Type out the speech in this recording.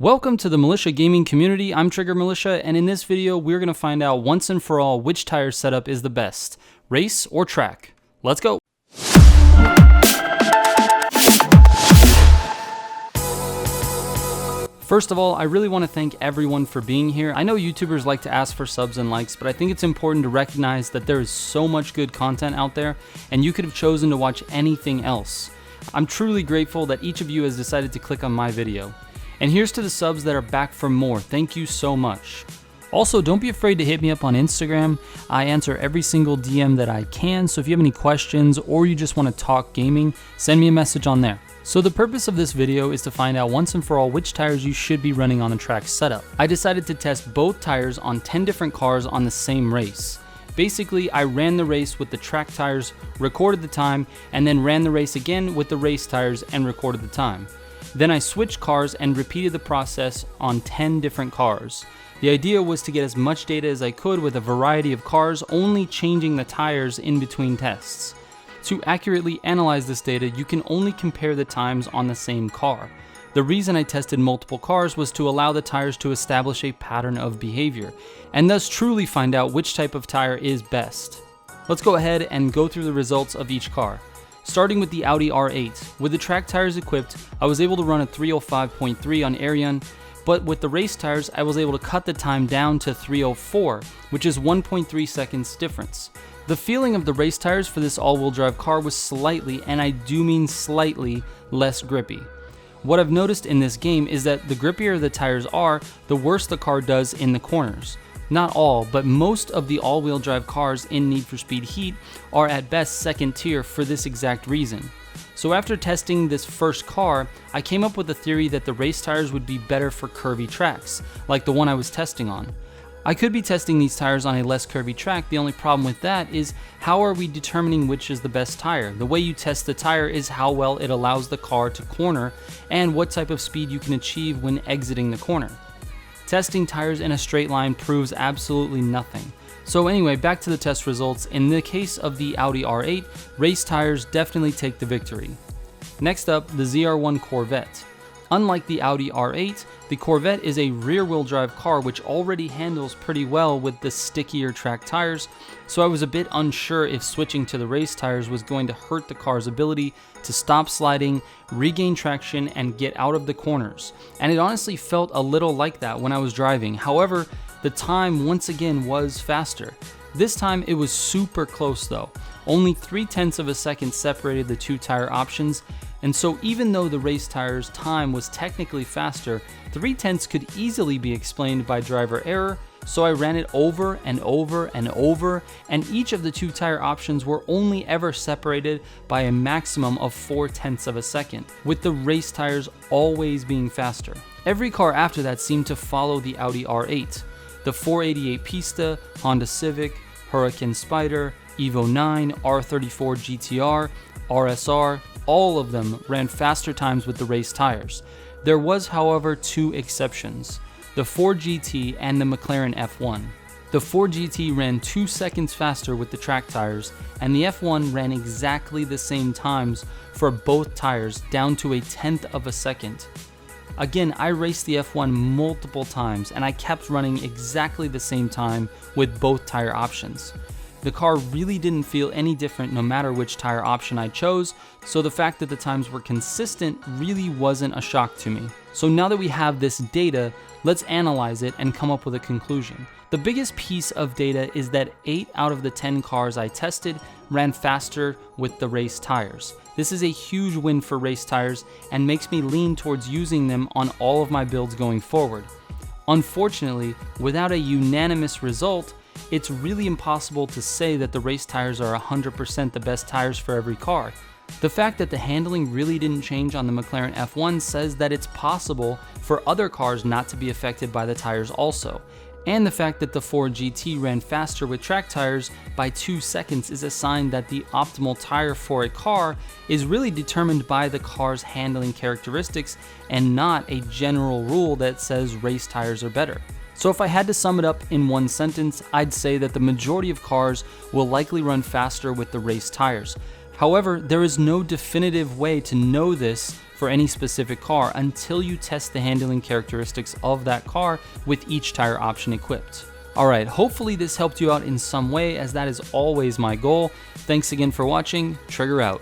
Welcome to the Militia Gaming Community. I'm Trigger Militia, and in this video, we're going to find out once and for all which tire setup is the best, race or track. Let's go. First of all, I really want to thank everyone for being here. I know YouTubers like to ask for subs and likes, but I think it's important to recognize that there is so much good content out there, and you could have chosen to watch anything else. I'm truly grateful that each of you has decided to click on my video. And here's to the subs that are back for more. Thank you so much. Also, don't be afraid to hit me up on Instagram. I answer every single DM that I can, so if you have any questions or you just want to talk gaming, send me a message on there. So the purpose of this video is to find out once and for all which tires you should be running on a track setup. I decided to test both tires on 10 different cars on the same race. Basically, I ran the race with the track tires, recorded the time, and then ran the race again with the race tires and recorded the time. Then I switched cars and repeated the process on 10 different cars. The idea was to get as much data as I could with a variety of cars, only changing the tires in between tests. To accurately analyze this data, you can only compare the times on the same car. The reason I tested multiple cars was to allow the tires to establish a pattern of behavior, and thus truly find out which type of tire is best. Let's go ahead and go through the results of each car. Starting with the Audi R8, with the track tires equipped, I was able to run a 305.3 on Arion, but with the race tires, I was able to cut the time down to 304, which is 1.3 seconds difference. The feeling of the race tires for this all-wheel drive car was slightly, and I do mean slightly, less grippy. What I've noticed in this game is that the grippier the tires are, the worse the car does in the corners. Not all, but most of the all-wheel drive cars in Need for Speed Heat are at best second tier for this exact reason. So after testing this first car, I came up with a theory that the race tires would be better for curvy tracks, like the one I was testing on. I could be testing these tires on a less curvy track. The only problem with that is, how are we determining which is the best tire? The way you test the tire is how well it allows the car to corner and what type of speed you can achieve when exiting the corner. Testing tires in a straight line proves absolutely nothing. So anyway, back to the test results. In the case of the Audi R8, race tires definitely take the victory. Next up, the ZR1 Corvette. Unlike the Audi R8, the Corvette is a rear-wheel drive car which already handles pretty well with the stickier track tires, so I was a bit unsure if switching to the race tires was going to hurt the car's ability to stop sliding, regain traction, and get out of the corners. And it honestly felt a little like that when I was driving. However, the time once again was faster. This time it was super close though. Only 0.3 of a second separated the two tire options, and so even though the race tires time was technically faster, 0.3 could easily be explained by driver error, so I ran it over and over and over, and each of the two tire options were only ever separated by a maximum of 0.4 of a second, with the race tires always being faster. Every car after that seemed to follow the Audi R8. The 488 Pista, Honda Civic, Hurricane Spider, Evo 9, R34 GTR, RSR, all of them ran faster times with the race tires. There was, however, two exceptions, the Ford GT and the McLaren F1. The Ford GT ran 2 seconds faster with the track tires, and the F1 ran exactly the same times for both tires, down to 0.1 of a second. Again, I raced the F1 multiple times, and I kept running exactly the same time with both tire options. The car really didn't feel any different no matter which tire option I chose, so the fact that the times were consistent really wasn't a shock to me. So now that we have this data, let's analyze it and come up with a conclusion. The biggest piece of data is that 8 out of the 10 cars I tested ran faster with the race tires. This is a huge win for race tires and makes me lean towards using them on all of my builds going forward. Unfortunately, without a unanimous result, it's really impossible to say that the race tires are 100% the best tires for every car. The fact that the handling really didn't change on the McLaren F1 says that it's possible for other cars not to be affected by the tires also. And the fact that the Ford GT ran faster with track tires by 2 seconds is a sign that the optimal tire for a car is really determined by the car's handling characteristics and not a general rule that says race tires are better. So if I had to sum it up in one sentence, I'd say that the majority of cars will likely run faster with the race tires. However, there is no definitive way to know this for any specific car until you test the handling characteristics of that car with each tire option equipped. Alright, hopefully this helped you out in some way, as that is always my goal. Thanks again for watching. Trigger out.